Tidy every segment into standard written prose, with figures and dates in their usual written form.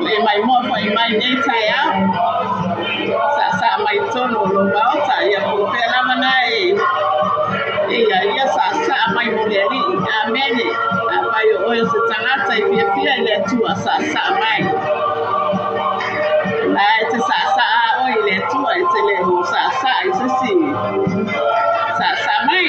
le mai mo foi mai nei tai a sa mai tono lo bauta ia ko pela manai ia sa mai mo le ri amene a pai o se tangata I fia le tua sa mai la te sa o le tua te le mo sa I si sa mai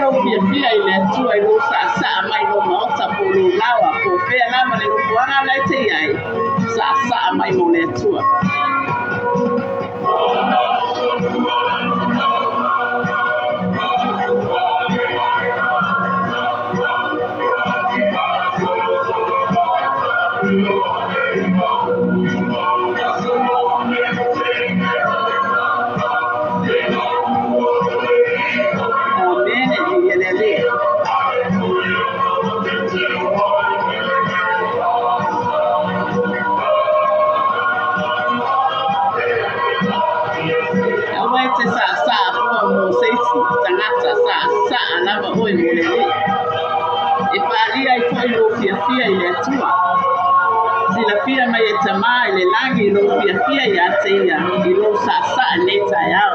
no fia I le tua I lo sa mai no mota po lo lawa po fe na ma le buana le te ai sa mai mo le tua sa na ba oi mo le e pari ai foi lo fia I le tua si la fia mai e tamai le langi lo fia ia te ia I lo sa le tai au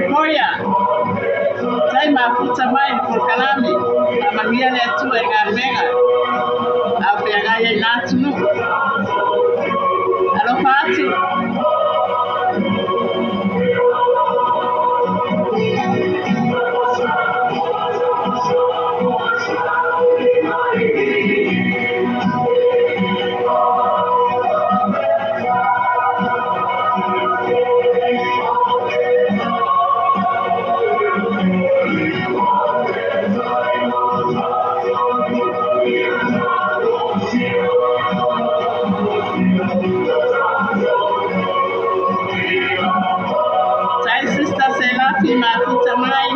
Moya. Sai mafuta mai por kalami. Amagia le tu e garbenga. Apenga ye natunu. Alo pati. Sai sister Serafi mafuta mai.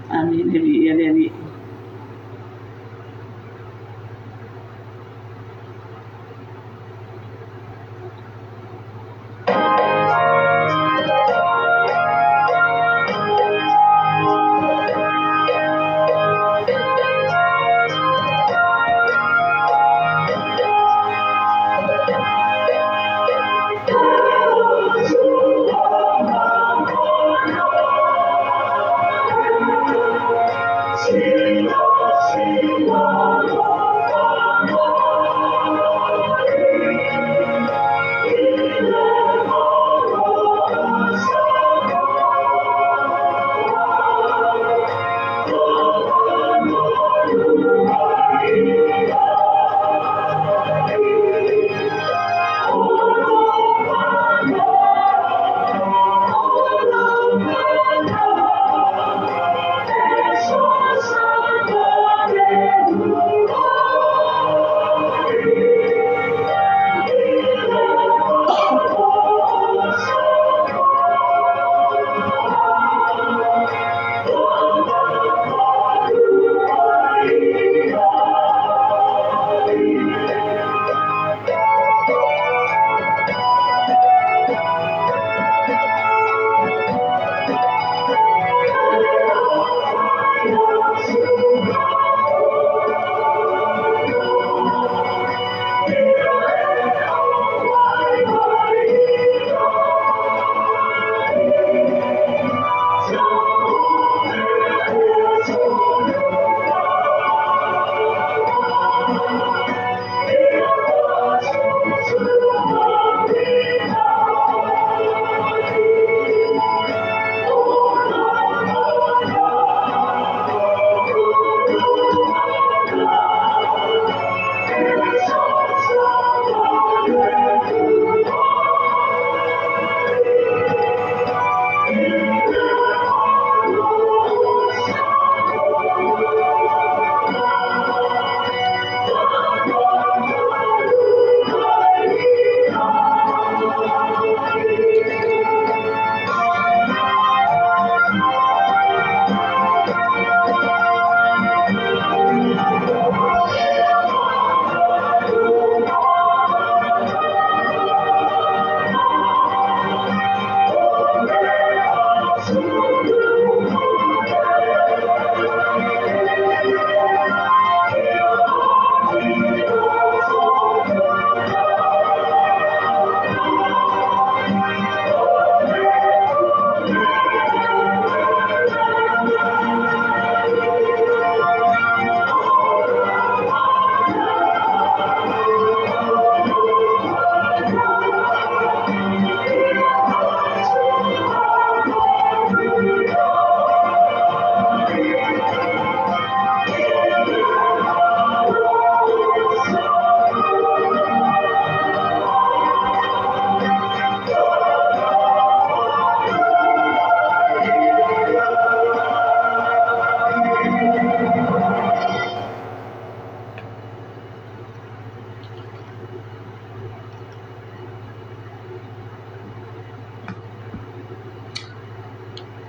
Amin Eli.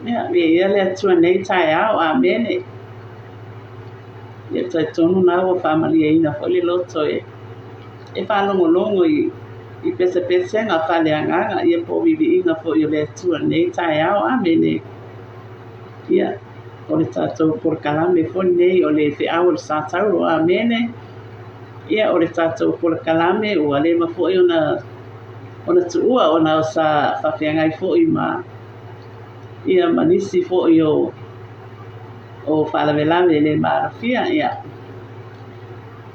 Yeah, me ele tu nei tai au a mene. ia tai tonu na o family ina fo le loto e whanongo i pese nga whale anganga ia po vivi inga fo i le tua nei tai au amene ia o le tātou por kalame fo nei o le te au le sātauro amene ia o le tātou por kalame ua le ma fo i ona tuua ona o sa whawhiangai fo i ma ia manisi fo i o whalavelame le marafia ia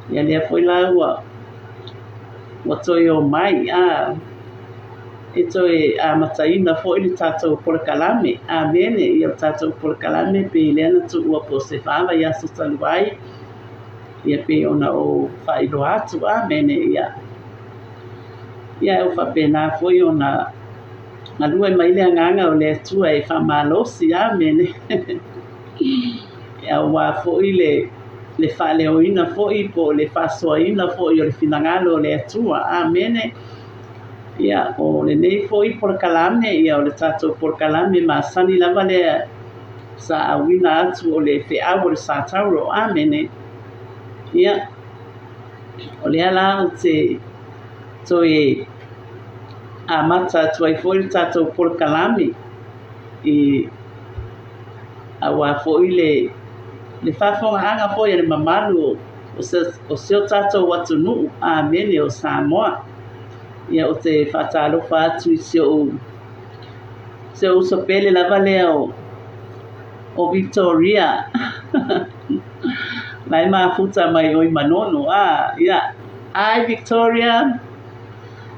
lea fo i la ua toi o mai e toi mataina fo i le tātou por kalame amene ia o tātou por kalame pe le ana tu ua po se whawa ia so taluai ia pe ona o whairo atu amene ia o whapena fo i ona nga lua mai le anganga o le atua e whamalosi amene ia ua fo i le whaleoina fo i po le whasoaina fo i o le finangalo o le atua amene ia o le nei fo i por kalame ia o le tātou por kalame ma sani lava le sa awina atu o le whiau o le sātauro amene ia o le ala o te toi mata tuai fo i le tātou por kalame i awa fo i le whafonga anga fo i le mamalu o seo tātou watu nuu amene o Samoa ia o te whatalofa atu i seo usopele lava lea o Victoria mai mafuta mai oi manono ia ai Victoria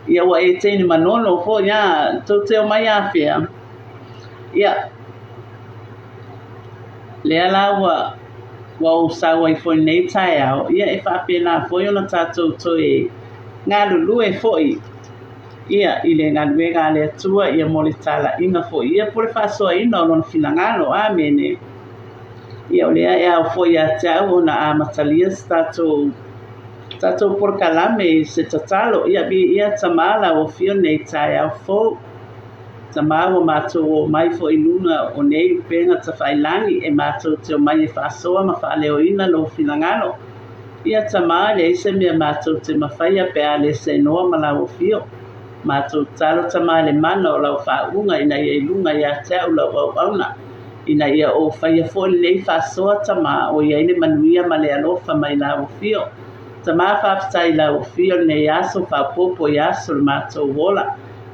ia wa e teni manono fo ia tau mai afia ia lea la wa usawa i fo nei tai au ia e whapena fo i ona tātou toi ngā lulue fo ia i le ngā luenga le atua ia mo le tala inga fo ia po le whasoa ina o lona finangalo amene ia o lea e au fo ia te au ona matalia tātou por kalame se tatalo ia bi ia tamala o fio nei tai au fo tamawa mātou o mai fo i luna o nei penga ta whailangi e mātou te o mai e whasoa ma whaleo ina lo finangalo ia tamā le ise mea mātou te mawhaia pe a le se noa ma lau o fio mātou talo tamā le mana o lau whaunga ina ia ilunga ia te au lau au auna ina ia o whaia fo le lei whasoa tamā o ia ine manuia ma le alofa mai lau o fio tamā whaftai lau o fio nei aso whapopo i aso le mātou wola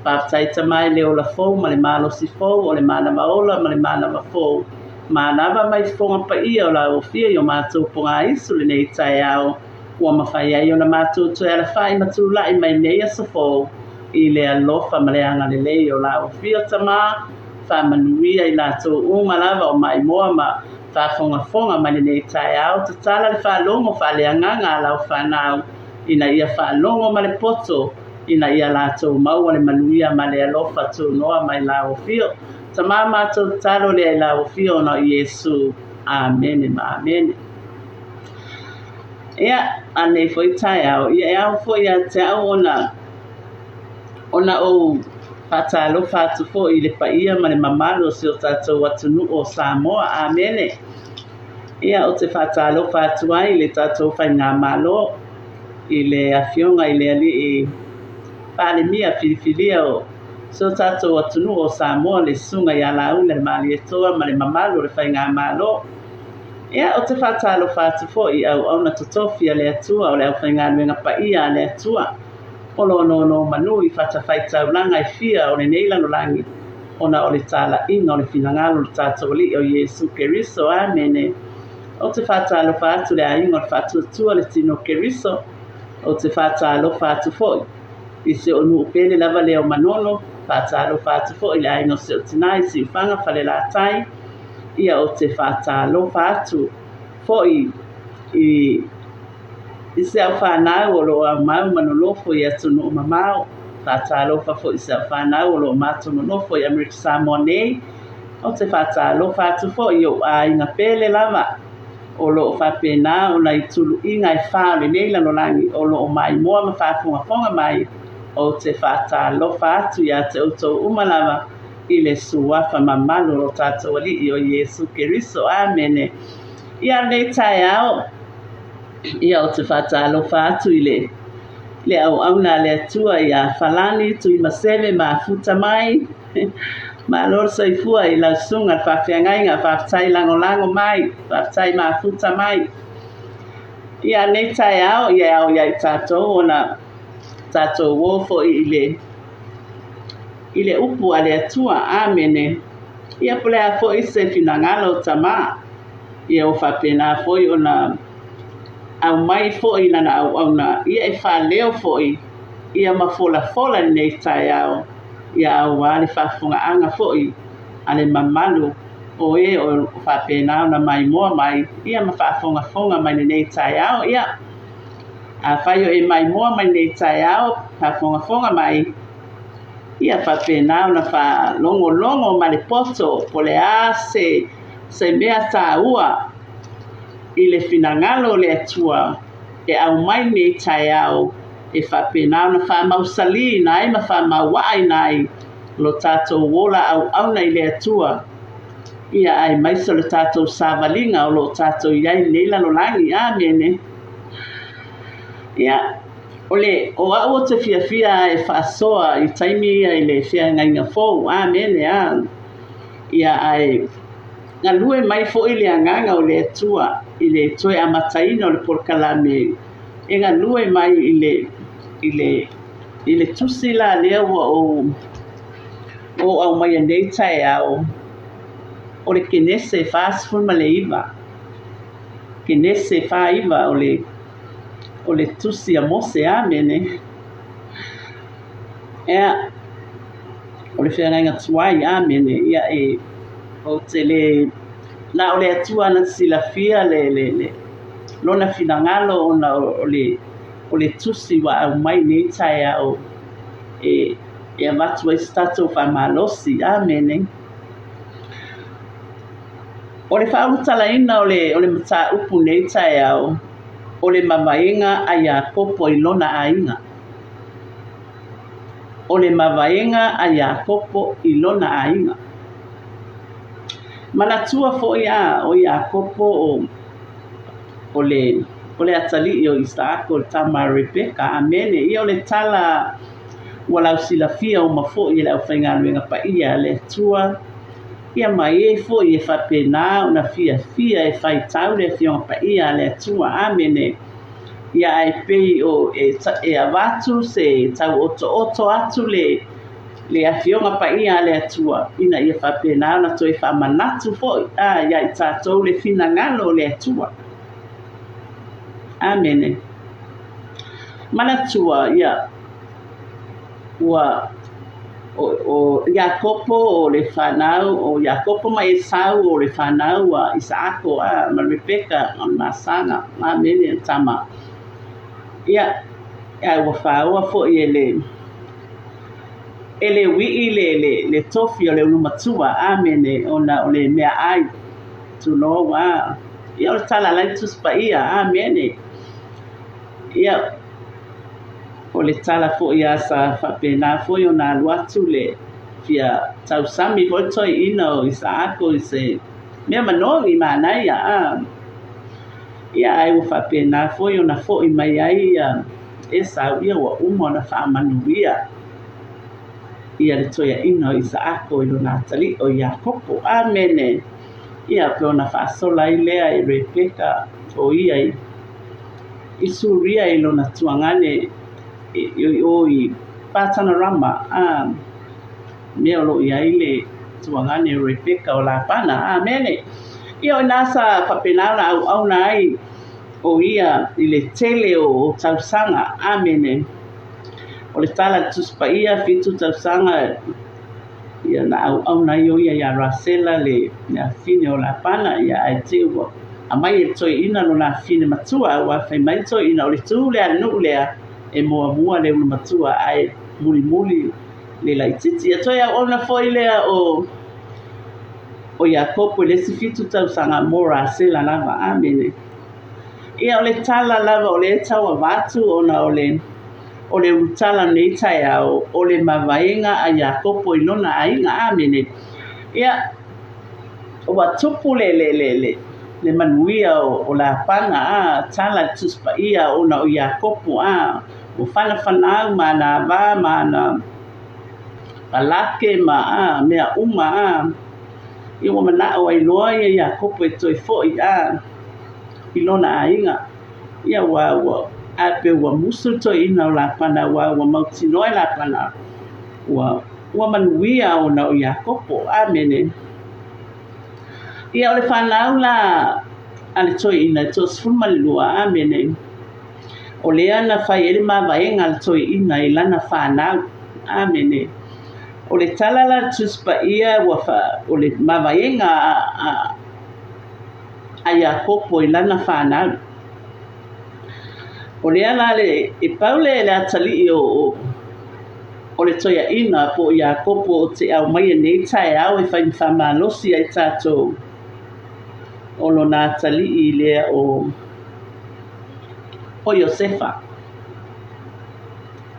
whaftai tamā i le ola fou ma le malo si fou o le mana maola ma le mana ma fou Manava mai fonga pa ia o la o fia i o mātou ponga isu le nei tai au ua mawhai ai o na mātou toi ala whai matu lai mai nei asa fō i le alofa ma le anga le lei o la o fia tamā wha manuia i lātou unga lava o mai moa ma wha fonga mai le nei tai au te tala le wha longo wha le anganga la o whanau ina ia wha longo ma le poto ina ia lātou maua le manuia ma le alofa tu noa mai la o fia Tamā mātou talo le la o fio na Yesu. Amen ma amen. Ia ane foi tai au. Ia au foi a te au ona o patalo fatu fo i le paia ma le mamalo se o tātou atunu o Samoa. Amen. Ia o te patalo fatu ai le tātou whai ngā malo i le afionga i le ali i pale mia filifilia o so tātou atunu o Samoa le sunga i ala ule le mali e toa ma le mamalo le whai ngā malo. Ia o te whatalo whatu fo i au na totofia le atua o le au whai ngā nuenga pa ia le atua. Olo no manu i whata whai taulanga i fia o le neilano langi. Ona o le tala inga o le finangalo le tātou li o Yesu Keriso. Amene. O te whatalo whatu le ainga o le whatu atua le tino Keriso. O te whatalo whatu fo i se o nuu pele lava leo manono. Whatalo whatu fo i le ainga o se o tinai si whanga whale la tai. Ia o te whatalo whatu fo i se au whanau o lo a mau manolofo i atunu o mamau. Whatalo fo i se au whanau o lo mātu manolofo i Amerika Samoa nei. O te whatalo whatu fo i o a inga pele lava. O lo whapena o na i tulu inga i whale nei lano langi. O lo o mai moa ma whapunga fonga mai. O te whatalo whatu i a te uto umalava. I le suafa mamalu o tātou ali i o Yesu Keriso. Amene. Ia nei tai au. ia o te whātalofa atu i le au na le atua ia falani tui maseve ma futa mai ma lor soifua i lau sunga whawhiangainga whawtai lango mai whawtai ma futa mai ia nei tai au ia au ia i tātou ona tātou wofo i le upu a le atua amene ia pole a fo i se finangalo tama ia o whapena fo i ona au mai fo i lana au na ia e whaleo fo i ia mafola nei tai au ia au wale whafunga anga fo i ale mamalu o whapena na mai moa mai ia ma whafunga mai nei tai au ia a whaio e mai moa mai nei tai au whafunga mai ia whapena na wha longo ma le poto pole a se mea tā ua i le finangalo le atua e au mai nei tai au e whapena na wha mausali nai ma wha mawai nai lo tātou wola au nei le atua ia ai mai so le tātou sāwalinga o lo tātou iai nei lanolangi amene ia ole o au te fia e whaasoa i taimi ia i le fia ngainga fōu amene ia ai ngā lue mai fo i le anganga o le atua i le toe amataina o le porkalame e ngā lue mai i le tusi la lea o au mai nei tai au o le kenese whaasfun ma le iwa kenese wha iwa o le tusi a mose amene ea o le whiangainga tuai amene ia e o te na o le atua na silafia le lona finangalo ona o le tusi wa au mai nei tai au e amatu e stato fa malosi amene o le whaurutalaina o le mata upu nei tai au o le mamaenga a Iakopo i lona ainga o le mavaenga a Iakopo i lona ainga Malatua fo ia o Iakopo o le atali o Isaka o le tama Rebeka amene ia o le tala wala silafia o mafo i le aufenga luenga pa ia le tua ia mai e fo i e whapena o na fia e whai tau le fionga pa ia le tua amene ia ai pei o e avatu se tau oto atu le afionga pa ia le atua ina ia whapena na toi whamanatu fo ia i tātou le finangalo le atua amene manatua ia ua o Iakopo o le whanau o Iakopo mai Esau o le whanau a Isaako ma Rebeka ma sanga amene tama ia ua whaua fo i ele wii le tofi o le unumatua amene ona o le mea ai tuno wa ia o le tala lai tuspa ia amene ia o le tala fo ia sa whapena fo i o nā luatu le fia tausami fo toi ina o Isaako i se mea manongi mānai ia ai o whapena fo i o na fo i mai ai Esau ia wa umo na whaamanuia ia le toia ina o Isaako i lona tali o Iakopo amene ia pe ona whaasola i lea i Rebeka o ia i suria i lona tuangane i patana rama mea o lo ia i le tuangane Rebeka o la pana amene ia o nasa whapena na au na ai o ia i le tele o tausanga amene o le tala tuspa ia fitu tausanga ia na au na io ia rasela le na fine o la pana ia ai te ua a mai e toi ina no na fine matua ua fai mai toi ina o le tu lea nu lea e mua le una matua ai muli le laititi e toi a ona foi lea o Iakopo le sifitu tausanga mo rasela lava amene ia o le tala lava o le taua watu ona o le utala nei tai au o le mavaenga a Iakopo i lona ainga amene ia o watupu le le manuia o la panga tala tuspa ia ona o Iakopo o whanawhanau ma na wā ma na palake ma mea uma i o mana o ai loa ia Iakopo e toi fo'i i lona ainga ia wa a pe wa musu toi ina o la pana wa mautinoa la pana wa manuia ona o Iakopo amene ia o le whanau la ale toi ina to sfuma le lua amene o lea na whai ele mawaenga ale toi ina i lana whanau amene o le talala tuspa ia o le mawaenga a Iakopo i lana whanau o lea la le e paule le atali o le toia ina po Iakopo o te au mai nei tae au e whai whamalosi ai tātou o lona atali i lea o Iosefa.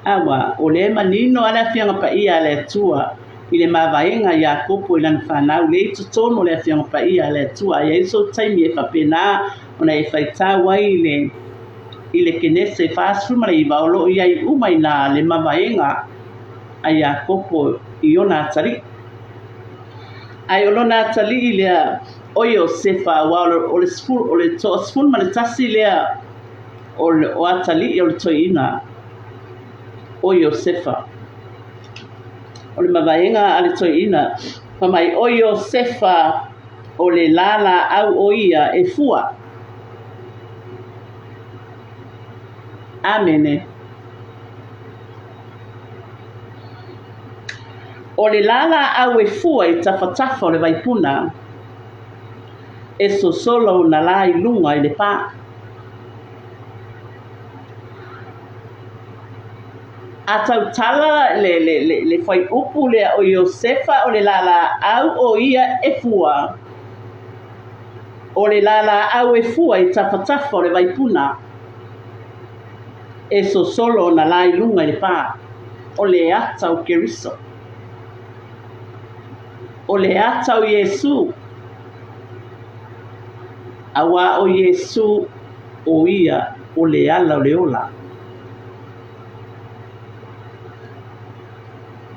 Awa, o le manino ala fianga pa ia le tua i le mawaenga Iakopo i lana whanau le tutono le fianga pa ia le tua ia iso taimi e whapena ona e whaitau ai i le kenese whaasruma le i waolo i ai umai na le mawaenga a Iakopo i ona atari. Ai o lona atali i lea o Iosefa wa o le to sfun ma le tasi lea o atali i o le toina o Iosefa o le mawaenga a le toina pa mai o Iosefa o le lala au o ia e fua amene o le lala au e fua i tafatafa o le waipuna e sosolo na la i lunga i le pā. A tau tala le whai upu lea o Iosefa o le lala au o ia e fua. O le lala au e fua i tafatafa o le waipuna e sosolo na la i lunga i le pā. O le atau Keriso. O le atau Iesu. Awa o Iesu o ia o le ala o le ola.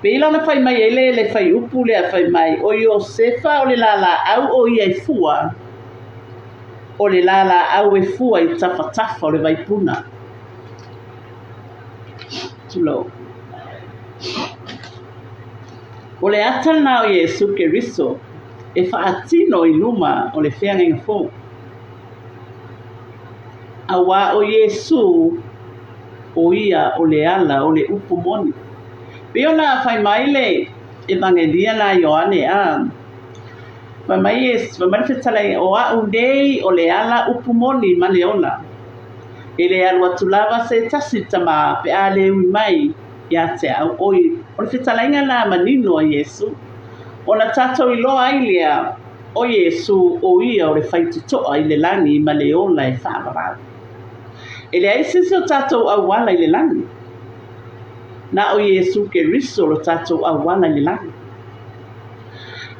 Pela na fai mai ele le fai upu le fai mai o Iosefa o le lala au o ia i fua. O le lala au e fua i tafatafa o le waipuna. Tulo. O le atana o Iesu Keriso e whaatino i luma o le whianga fō. Awa o Iesu o ia o le ala o le upu moni. Peo na whai mai le evangelia na Ioane Whai mai whetalai o a undei o le ala upu moni ma le ona. E le alua tulawa se tasi tama pe a le ui mai ia te au oi. O le whetalainga na manino a Iesu. O na tātou i loa ai lea o Iesu o ia o le whaitutoa i le langi ma le ona e whamarau. E le aisisi o tātou au wala i le langi. Na o Iesu Keriso o tātou au wala i le langi.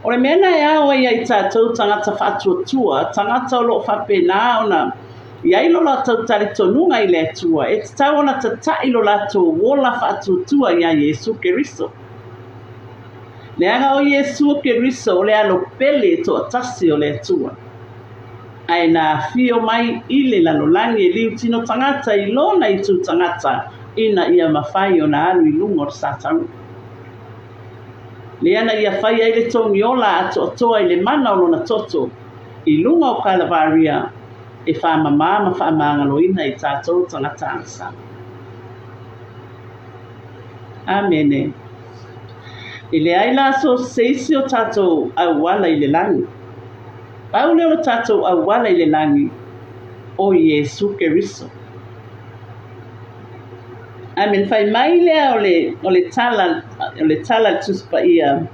O le mena e awa ia i tātou tangata whatuatua, tangata o lo whapena ona iai lo lātou tari tonunga i le atua, e te tau ona tatai lo lātou wola whatuatua ia Iesu Keriso. Le anga o Iesu Keriso o le alo pele to atasi o le atua. Ai na fio mai i le lanolangi e liu tino tangata i lona i tu tangata ina ia mawhai o na alu i lungo o satau. Le ana ia whai ai le tongi ola ato atoa i le mana o lona toto i lunga o Kalavaria e whamamama whamangalo ina i tātou tangata ansa. Amene. I le aila so seisi o tātou au wala i le langi. Paule o tātou au wala i le langi o Iesu Keriso. Amen. Whai mai lea o le tala tuspa ia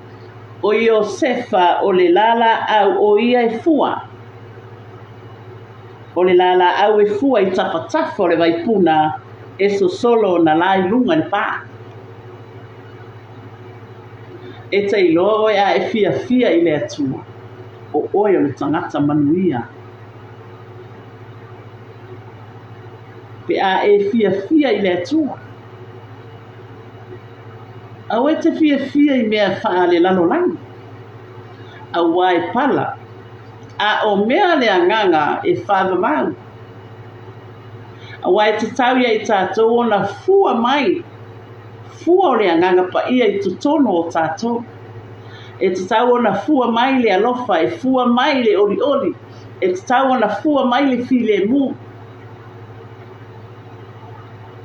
o Iosefa o le lala au o ia e fua. O le lala au e fua i tafatafa o le waipuna e so solo na lai lunga ni pā. E te iloa o a e fia i le atua o oe o le tangata manuia pe a fia i le atua. Au e te fia i mea wha le lalolanga. Au wai pala. A o mea le anganga e whaava mau. Au wai te tau ia i tātou ona fua mai. Fua o le anganga pa ia i tutono o tātou. E te tau ona fua mai le alofa, e fua mai le oli. E te tau ona fua mai le file mu.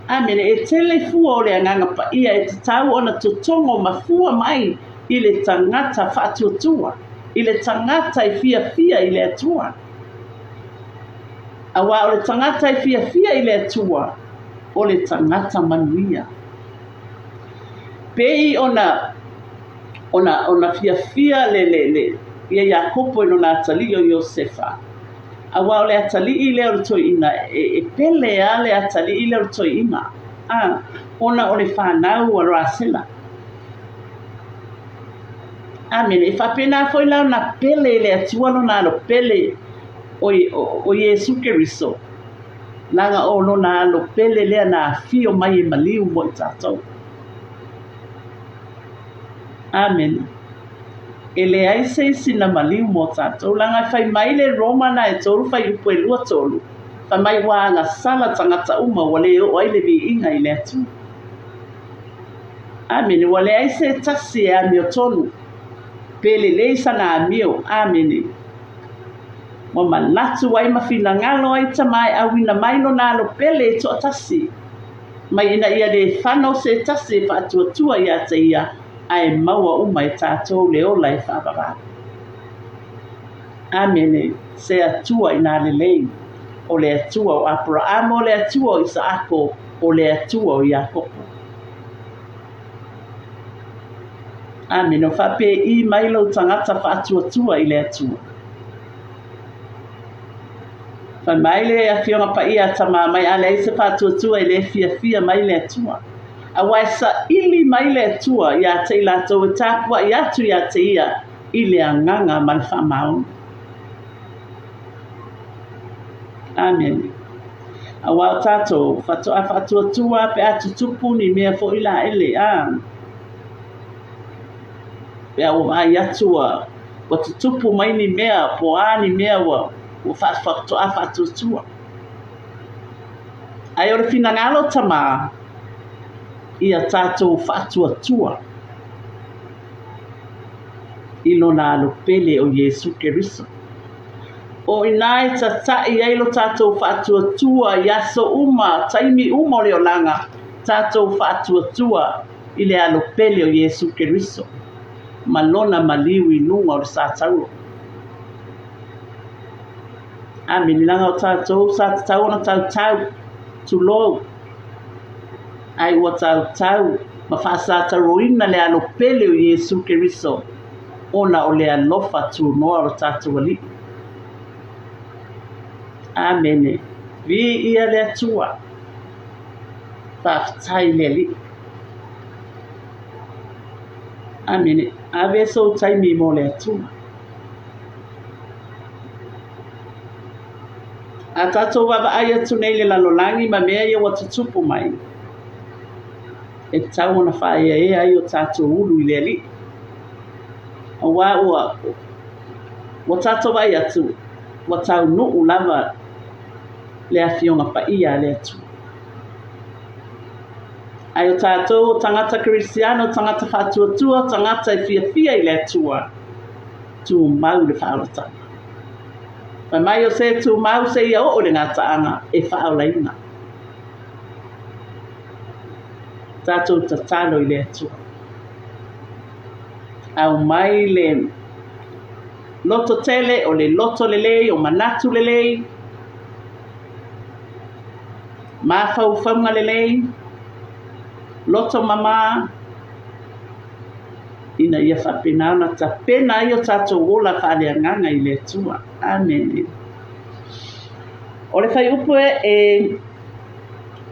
Amene, e tele fua o le anganga pa ia e te tau ona tutongo ma fua mai i le tangata whaatuatua. I le tangata i fia i le atua. Awa o le tangata i fia i le atua, o le tangata manuia. Pei ona fia le ia Iakopo ino na atali o Iosefa. Awa o le atali i le o toi ina, e pele a le atali i le o toi ina. Ona o le whanau a Rasela. Amen. E whapena foi lau na pele le atuano na alo pele o Yesu Keriso. Langa o no na alo pele lea na fio mai e maliu mo i tātou. Amen. E le ai se sina maliu mo tātou. Langa whai mai le Roma na e tolu whai upo e lua tolu. Whai mai wāanga sala tangata uma wale o ai le vi inga i le atu. Amen. Wale ai se tasi e ami o tonu. Pele leisa na amio, amene. Mo malatu wai mawhina ngalo ai tamai awina maino na alo pele to atasi. Mai ina ia de whanau se tasi whaatuatua ia te ia ai maua uma i tātou leo lai whabara. Amene, se atua ina lelei, o le atua o Abraham, o le atua o Isaako, o le atua o Iakopo. Amen. O whape I mailo tangata whaatuatua I le atua. Whai maile a whionga pa ia tama mai ale I se whaatuatua I le fia mai le atua. A wai sa ili mai le atua ia te ilatou e tāpua I atu ia te ia I le anganga man whamau. Amen. A wau tātou whaatuatua pe atu tupu ni mea fo ila ele. Pea o ai atua, wa tutupu mai ni mea, po ani mea wa whaatuatua. Ai ore fina ngalo tama, ia tātou whaatuatua. Ilo na alo pele o Yesu Keriso. O inai tatai ailo tātou whaatuatua, yaso uma, taimi uma leo langa, tātou whaatuatua, ile alo pele o Yesu Keriso. Malona maliwi nunga o sātau. Amen. Langa o tātou, sātau na tātou, tulo. Ai o tātou, ma whasātau ina le alo pele o Yesu Keriso. Ona o le alofa tu noa o tātou ali. Amen. Vi ia le atua. Whaftai le li. Amen. Ave so taimi mo le atua. A tātou wawa ai atu nei le lalolangi ma mea ia watu tupu mai. E tau na whaia e ai o tātou ulu I le ali. A wā ua. Wa tātou ai atu. Wa tau nuu lava le awhionga pa ia le atua. Ai o tātou tangata Kristiano, tangata whaatuatua, tangata I fia I le atua. Tu mau le whaarata. Pai mai o se tu mau se ia o le ngataanga e whaolaina. Tātou tatalo I le atua. Au mai le loto tele o le loto lelei o manatu lelei. Mawhauwhaunga lelei. Loto mama ina ia whapena na ta pena I o tātou wola whaaleanganga I le atua. Amen. O le whai upo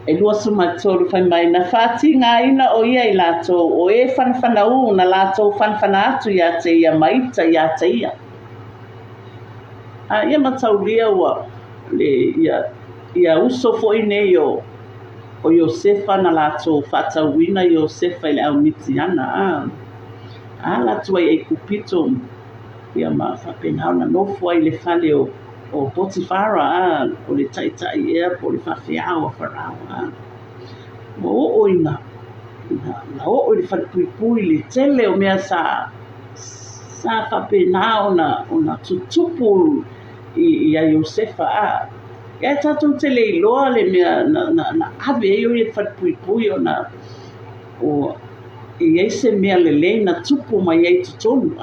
e lua suma tolu whai mai na whāti ngā ina o ia I lātou o e whanawhana u na lātou whanawhana atu ia te ia maita ia te ia. Ia matau lia ua le ia ia uso fo'i nei o Iosefa na latou fa'atauina Iosefa i le aumiti ana a latou ai kupito ia ma fa'apenao na nofo ai le fale o Potifara o le taʻitaʻi ea po le fa'afeao a Farao ua o'o ina o'o i le falepuipui le tele o mea sa fa'apenao ona tutupu ia Iosefa ia e tatou tele iloa le mea na ave ai o ia falepuipui o iai se mea lelei na tupu mai ai totonu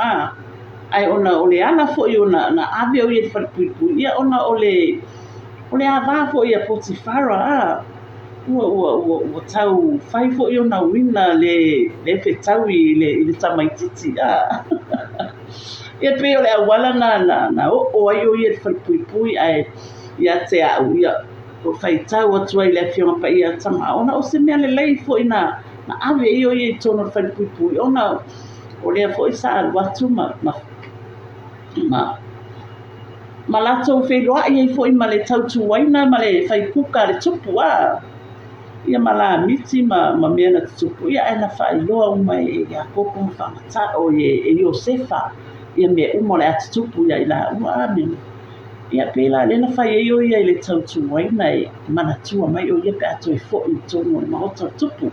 ai ona o le ala fo'i ona na ave o ia falepuipui ia ona o le avā fo'i a Potifara ua tau fai fo'i ona uina le fetaui i le tamaititi ia pe o le auala na o'o ai o ia le falepuipui ai ia te a'u ia o faitau atu ai le afioga paia tama ona o se mea lelei fo'i na ave ai o ia i tonu le falepuipui ona o lea fo'i sa alu atu ma latou feiloa'i ai fo'i ma le tautuaina ma le faipuka le tupu ia ma lamiti ma mea na tutupu ia e na fa'ailoa uma e Iakopo ma fa'amata'o e Iosefa ia mea uma o le a tutupu ia i la'ua amene ia pe la le na fai ai o ia i le tautuaina e manatua mai o ia pe ato e fo'i tonu o le maota tupu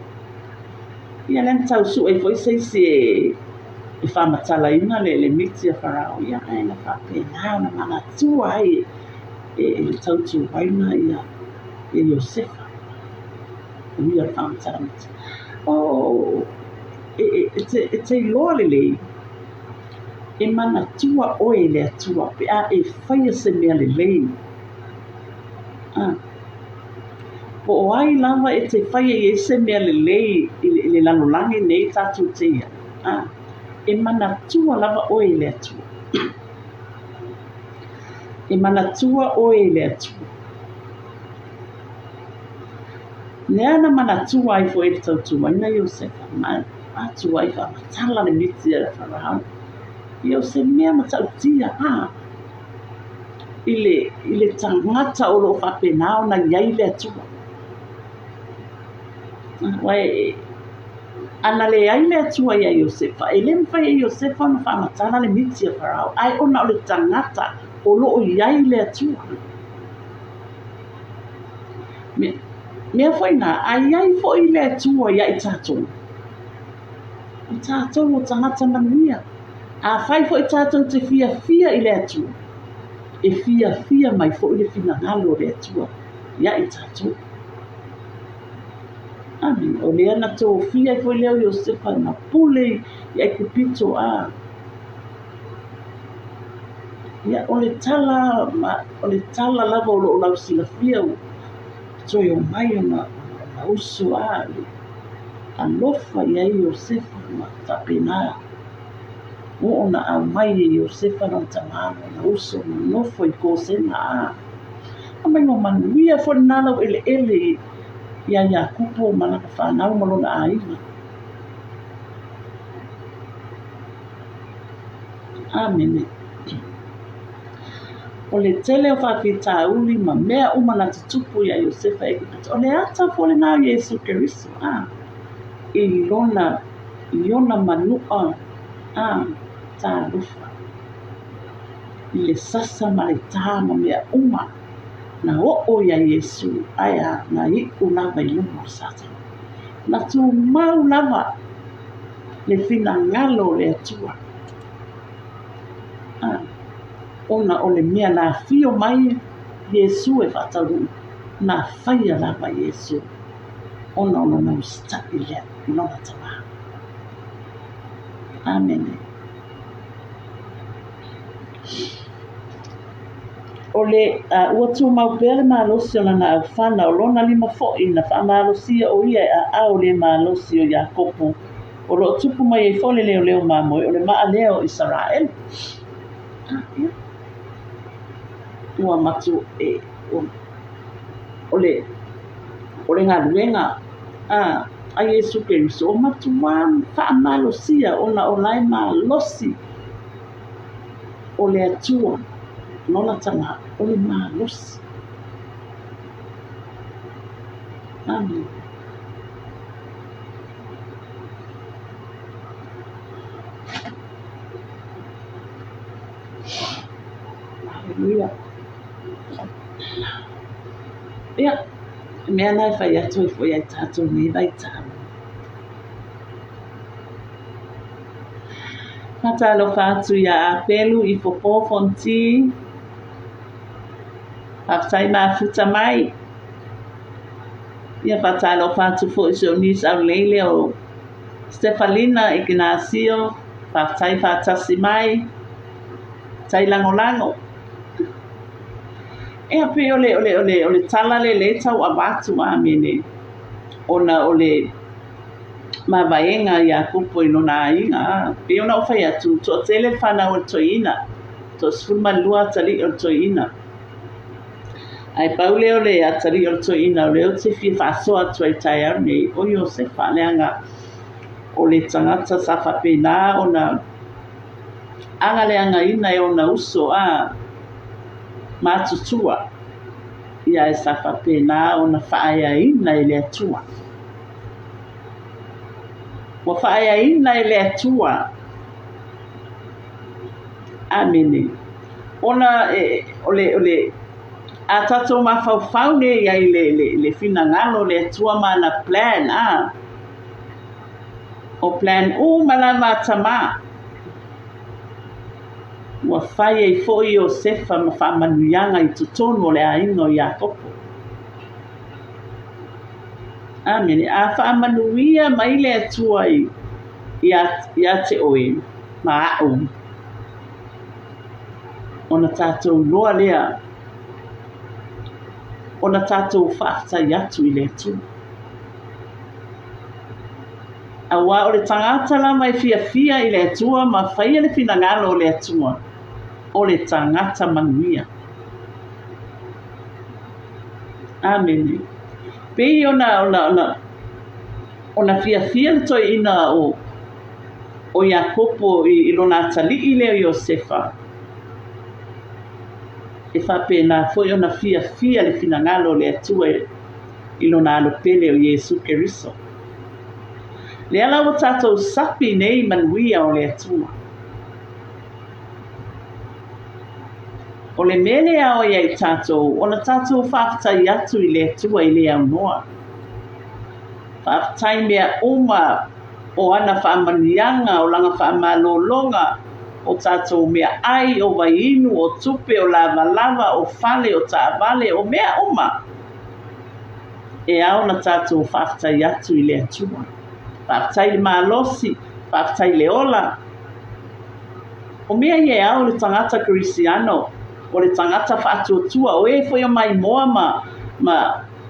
ia le na tausu'u ai fo'i seisi e fa'amatalaina le miti a Farao ia e na fa'apenao na manatua ai e le tautuaina ia Iosefa ia fa'amatalamaiti e te iloa lelei e manatua oe le atua pe e faia se mea lelei po o ai lava e te faia i se mea lelei i le lalolagi nei tatou te ia e manatua lava oe le atua e manatua oe le atua lea na manatua ai fo'i le tautuaina Iosefa ma atua ai fa'amatala le miti a le Farao ia o se mea matautia i le tagata o lo'o fa'apenao na iai le atua uae ana leai le atua ia Iosefa e lē mafai e Iosefa ona fa'amatala le miti a Farao ae ona o le tagata o lo'o iai le atua mea foi na ai fo'i le atua ia i tatou o tagata manuia a fai fo'i tatou te fia i le atua e fia mai fo'i le finagalo o le atua ia i tatou o lea na tofia i fo'i lea o Iosefa na pule ia i kupito ia o le tala lava o lo'o lausilafia toe o mai ona uso alofa iai Iosefa ma fa'apenā o ona au mai e Iosefa na tamālo na uso na nofo i kosena mai no manuia fo'i na lau ele ia Iakopo ma na whanau ma lona aiga amene o le tele o whawhitauli ma mea uma na tutupu ia Iosefa e kupito o le ata fo le nā Iesu Keriso i lona manua tālufa i le sasa ma le tā ma mea uma na o'o ia Iesu aia na iku lava i luma o Satana na tumau lava le finagalo le atua ona o le mea na fio mai Iesu e whataru na whaia lava Iesu ona na ustaki lea i lona tama amene o le ua tumau pea le malosi o lana aufana o lona lima fo'i na fa'amalosia o ia o le malosi o Iakopo o lo'o tupu mai ai fo le leoleo mamoe o le ma'alea o Israel ua matu o le galuega a Iesu Keriso o matuā fa'amalosia ona o lae malosi o le atua lona tama o le malosi Amen. Hallelujah. Ia, mea nai whai atu I fwoi ai tātou ni vai tāu. Matalo whātu ia a pelu I fopō fonti. Haftai mā futa mai. Ia whatalo whātu fo iso nis au leile o Stefalina Ignacio. Haftai whātasi mai. Tai lango lango. Ea pe ole tala le tau a watu a mene. Ona ole ma vaenga ia kupo ino na inga. Pe ona o whai atu to tele whana o toina. To sfuma lua tali o toina. Ai paule ole a tali o toina. Ole o te fi whasoa tu ai tai au nei. O yo se whaneanga. Ole tangata sa whapena ona. Anga leanga ina e ona uso a. Mātutua. Ia e sa whapena ona whaaya ina I le atua. Wa whaaya ina I le atua. Amene. Ona ole a tato mawhauwhau ne ia I le fina ngalo le atua mana plan a. O plan o malama tama. Wa whai e foi o sefa ma whamanuianga I tutonu o le aino I a kopo. Amene, a whamanuia mai le atua I te oe, ma au. Ona tātou loa lea. Ona tātou whaatai atu I le atua. Awa o le tangata la mai fia I le atua ma whaia le fina ngalo o le atua. O le tangata manuia. Amene. Pei ona fia le toi ina o Iakopo I lona tali I leo Iosefa. E whapena foi ona fia le fina ngalo le atua I lona alopele o Iesu Keriso. Le ala o tātou sapi nei manuia o le atua. O le mele ao iai tātou, ona tātou whaafatai atu I le atua I le au noa. Whaafatai mea uma o ana whaamanianga o langa whaamalolonga o tātou mea ai o wainu o tupe o lava o fale o tāvale o mea uma. E ao na tātou whaafatai atu I le atua. Whaafatai le malosi, whaafatai le ola. O mea ie au le tangata Krisiano. O le tangata whaatuatua o e foi o mai moa ma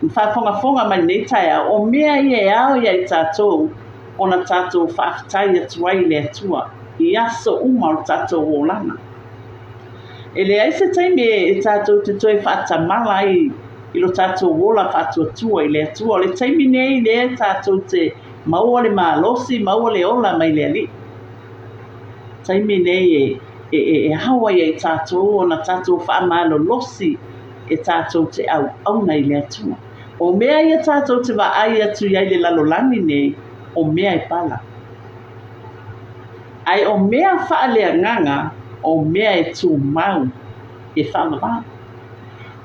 whaafonga mai nei taia o mea ie ao iai tātou o na tātou whaafatai atuai le atua I aso uma o tātou o lana. E le aise taime e tātou te toi whaatamala I lo tātou ola whaatuatua I le atua o le taime nei le tātou te maua le malosi, maua le ola mai le ali. Taime nei e hawa I tātou o na tātou whaamalo losi e tātou te au nei le atua. O mea I tātou te wa ai atu iai le lalolani nei, o mea I pala. Ai o mea whaalea nganga, o mea e tū mau e whaamawā.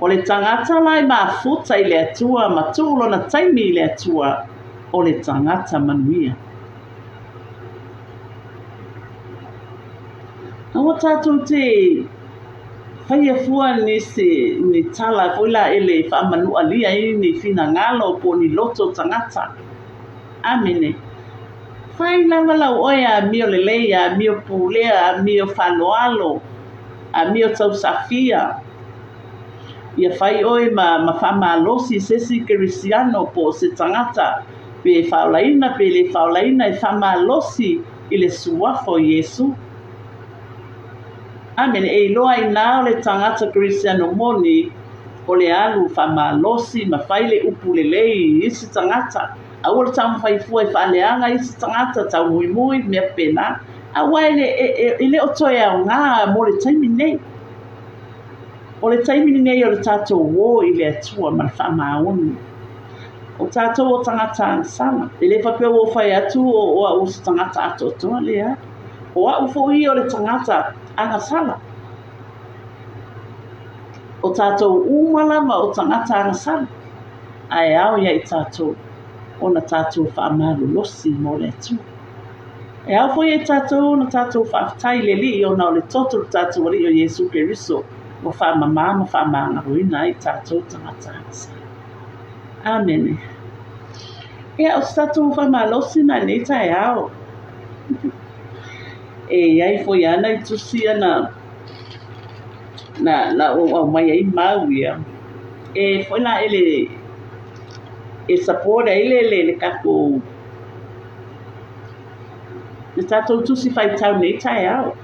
O le tangata lai mafuta I le atua, ma tūlo na taimi I le atua, o le tangata manuia. Awa tātou te whaia fua ni tala fuila ele whaamanu alia ni fina ngalo po ni loto tangata. Amene. Whai lawalau oia a mio lelea, a mio pulea, a mio whaloalo, a mio tau safia. Ia whai oi ma whamalosi sesi Krisiano po se tangata pe whaolaina pe le whaolaina e whamalosi I le suafo Iesu. Amen. E loa I nao le tangata Krisiano moni o le alu whamalosi ma whaile upu lelei isi tangata. Awa le tamu whaifua I whaaleanga isi tangata tau mui mea pena. Awa ele o toi au ngā mo le taimi nei. O le taimi nei o le tātou wō I le atua ma le whamaoni. o tātou o tangata sana. E le whapea o whai atu o a usa tangata ato toa lea. O a ufo i o le tangata anga sala. O tātou umalama o tangata anga sala. Ai au ia I tātou. O na tātou whaamaru losi mo le atu. E au fo i tātou na tātou whaafitai le li o na o le toto tātou li o Yesu Keriso. O whaamama mo whaamanga ruina I tātou tangata anga sala. Amen. Ia o tātou whaamalosi na le tai au. E iai fo I ana I tusi ana na o mai ai mau ia. E foi lá ele sapora ele kako le tatou tusi fai tau nei tai au.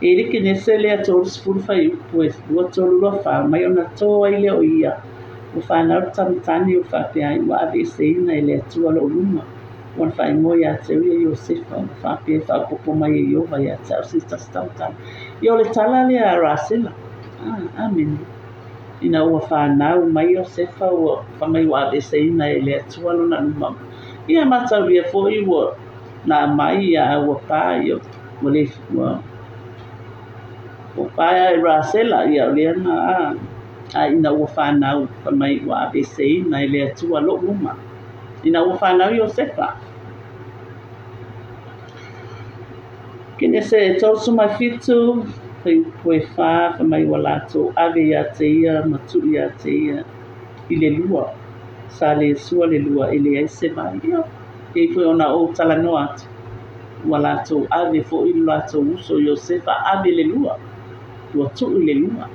Ele que nesse le ator spul fai pues o tolu lo fa mai ona to ile o ia. O fa na tani o fa pe ai wa be sei na ele tu lo luma. Wan fai mo ya te yo se fa pe fa ko mai yo vai ya tau si sta. Yo le tala le a rasela. Amen. Ina ua whanau mai o sefa ua whamai wa ese ina e lea tualo na numam. Ia matau ria fo I ua na mai a ua pāi o le o pāi a rasela ia o lea na a ina ua whanau whamai wa ese ina e lea tualo numa. Ina ua whanau I o sefa. Kene se tausu mai fitu Poi fa mai wala to ave ya te ia matu ya te ia I le lua sa le sua le lua ele ai se mai ia e foi ona o tala no atu wala to ave fo I la to uso Josefa ave le lua tu le lua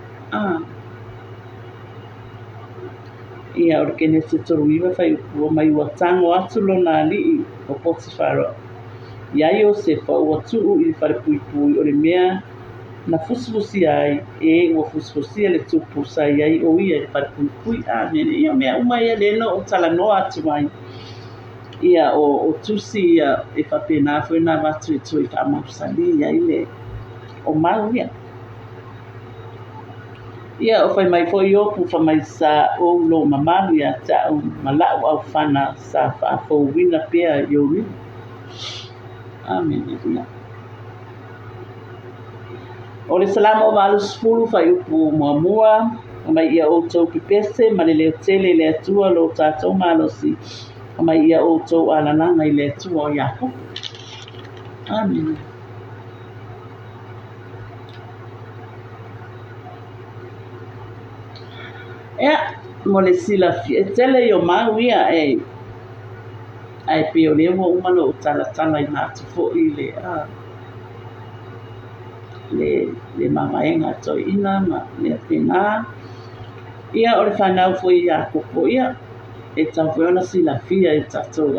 ia o ke ne se toru iwa fai o mai wa tango atu lo na li o Potifara ia Josefa o tu I fare pui o le mea na fusifusi ai e ua fusifusi le tupu sai ai o ia I pare pui amen ia mea uma ia le no o tala no atu mai ia o tusi ia e whapena foi na watu I tui whaamapusali ia I le o mau ia o whai mai foi opu whamai sa o lo mamalu ia ta o malau au whana sa whaafou wina pia iori amen ia O le salama o malu spulu fai upu mua mai ia o tau pipese ma le leo tele le atua lo tātou malosi mai ia o tau alananga I le atua o Iakopo. Amen. Ea, mo le sila tele yo mau ia ai peo le mo umano o talatala I nātu fo I le mamaenga toi ina ma le pena ia o le whanau foi Iakopo ia e tau foi ona silafia e tatou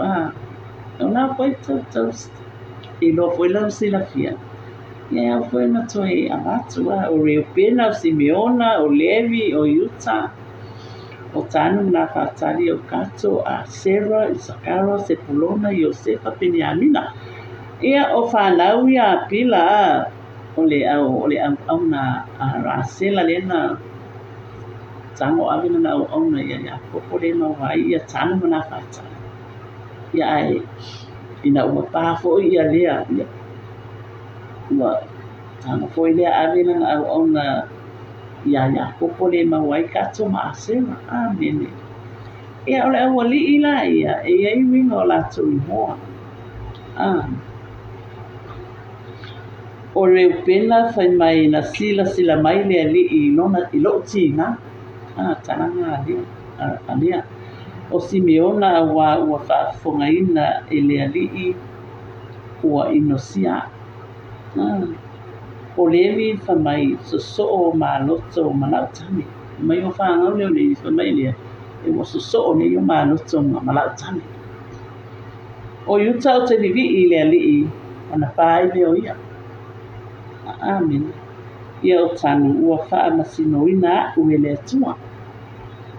ona foi tatou I lo foi lau silafia ia foi ona toi amatu o Reupena o Simeona o Levi o Yuta o tanu na whatari o Kato a Sera Isakara Sepulona Josefa Peniamina ia o whanau ia pila o le au na rasela lena tango avina na au na ia Iakopo le no vai ia tanu na fata ia ai ina uma pa fo ia lea ia wa tango fo ia avina na au na ia Iakopo le ma wai kato ma asema amen ia ole au li ila ia ia I wingo la tu mo o Reupena fai mai na sila mai le ali I lona I lo tina tananga alia o Simeona ua whaafongaina e le ali ua inosia o Levi fai mai soso o maloto malautani mai o whaangau leo le fai mai lea e ua soso o ne o maloto malautani o Yuta o te livi I le ali ona pai leo ia amen ia o tanu ua whaamasinoina a'u e le atua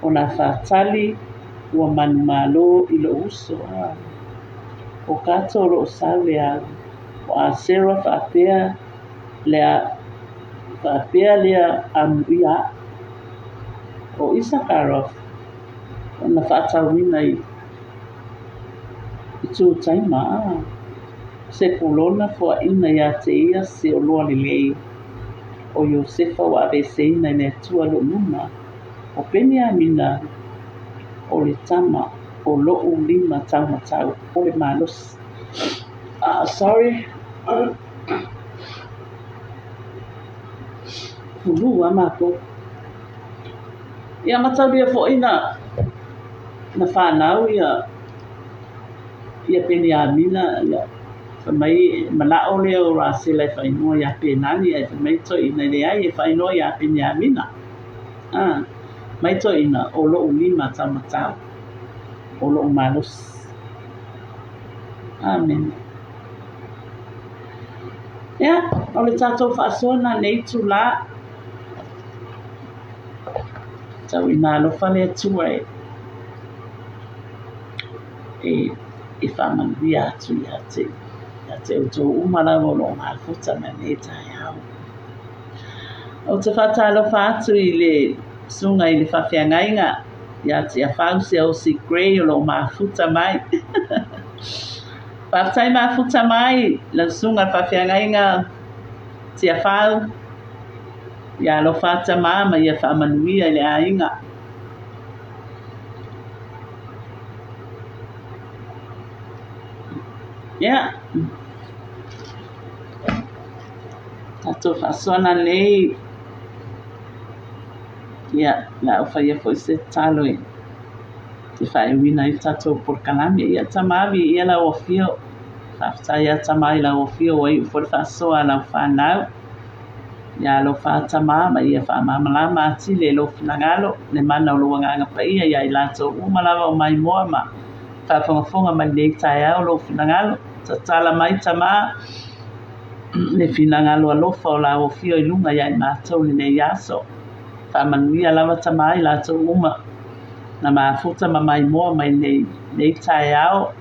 o na whaatali ua manu malo I lo uso o kato o lo sawe o a Sera whaapea lea amuia o Isakarov na whaatauina i tūtaima se polona fua ina ia te ia se o loa lelei o Iosefa wa aveseina ne tua lo luna o peni amina o le tama o lo'u 5 taumatau o le malos. Sorry. Hulu amako. Ia matau dia fo'ina na whanau ia peni amina ia mai malao leo rasile whainua ia penani e mai to ina le ai e whainua ia peni amina. Mai to ina o lo'u 5 taumatau o lo'u malos. Amen. Ia, o le tātou whaasona nei tula tau ina alofa le atua e whamanuia atu ia te uto umara o lo mafuta na ne tai au. O te whatalofa atu i le sunga i le whawhiangainga ia te awhau se o si grey o lo mafuta mai. Whaftai mafuta mai la sunga whawhiangainga te awhau ia lo fata mama ia whamanuia i le ainga. Ia. Tato whaasona nei. Ia, la whaia fo se talo e. Te whaiwina i tato por kalami. Ia tamavi ia la ofio. Whaftai ia tamai la ofio wai for whaasoa la whanau. Ia lo whata mama ia whaamamalama ati le lo finangalo. Le mana o lo wanganga pa ia i lato umalawa o mai moa ma. Whawhangafonga mai nei tai au lo finangalo. Tala mai tama le finangalo alofa o la ofio i lunga ia i mātou ni nei aso. Whamanuia lava tama i lato uma. Na mafuta ma mai moa mai nei tai au.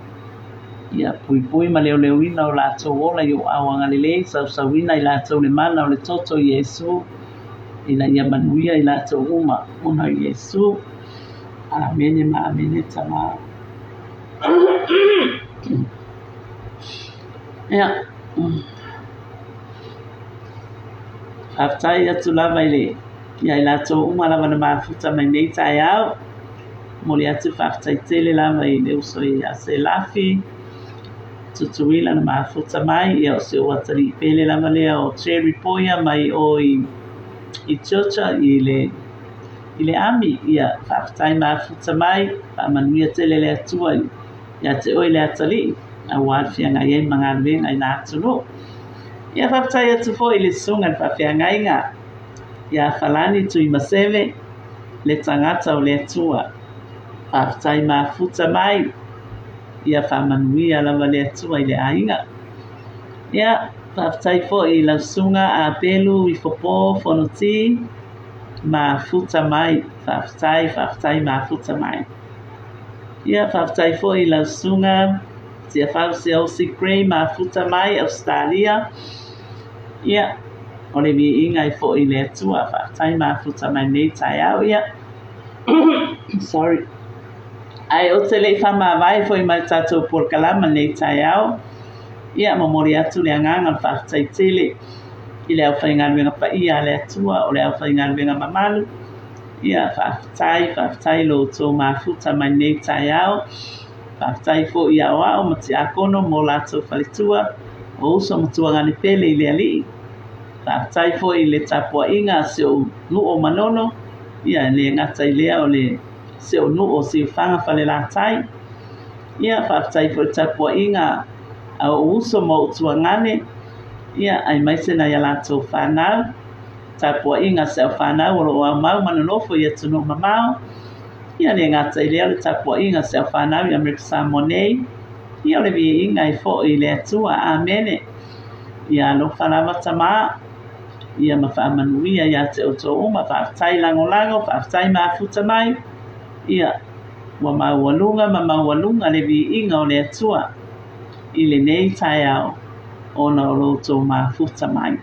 Ia pui ma leo ina o lato ola i o awanga lele sauwina i lato le mana o le toto Yesu. Ina ia manuia i lato uma una Yesu. Amene ma amene tama. Ia. Haftai atu lava ile. Ia i lato uma lava na mafuta mai nei tai au. Mori atu haftai tele lava i leo so i ase lafi. Tutuila na mafuta mai ia o se o atari pele lava lea o cherry poia mai o i chocha i le ami ia haftai mafuta mai. Pamanuia tele le atua ia te oi le atali. A wāwhianga iei mga renga i nā tunu. Ia whaftai atu fo i le sunga ni whawhianga inga. Ia whalani tu i masewe le tangata o le atua. Whaftai mafuta mai. Ia whamanuia lava le atua i le ainga. Ia whaftai fo i lau sunga a pelu i whopo whanoti. Mafuta mai. Whaftai mafuta mai. Ia whaftai fo i lau sunga te whau se o si grey mafuta mai Australia. Ia, o le mi inga i fo i le atua whaftai mafuta mai nei tai au ia. Sorry. Ai o te le whama vai fo i mai tatou por kalama nei tai au. Ia, mamori atu le anganga whaftai tele. I le au whaingaruenga pa ia le atua o le au whaingaruenga mamalu. Ia, whaftai lo tō mafuta mai nei tai au. Whaftai fo i awa o mati akono mo lato whalitua o uso matua ngani pele i le ali. Whaftai fo i le tapua inga se o nu o manono. Ia le ngata i lea o le se o nu o si whanga whale la tai. Ia whaftai fo i tapua inga o uso mo utua ngane. Ia ai maisena ia lato whanau. Tapua inga se o whanau o lo au mau manonofo i atu no mamau. Ia le ngata i lea le tapua inga se o whanau i Amerika Samoanei. Ia le vi inga i fo i le atua. Amene. Ia lo whalawa tama. Ia ma whaamanuia ia te oto uma. Whaftai lango. Whaftai mafuta mai. Ia wa maualunga ma maualunga le vi inga o le atua. I le nei tai au. Ona o loto mafuta mai.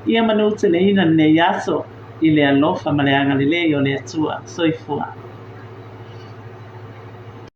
Ia manu te le ina nei aso. I le alofa ma le anga le o le atua. Soifua.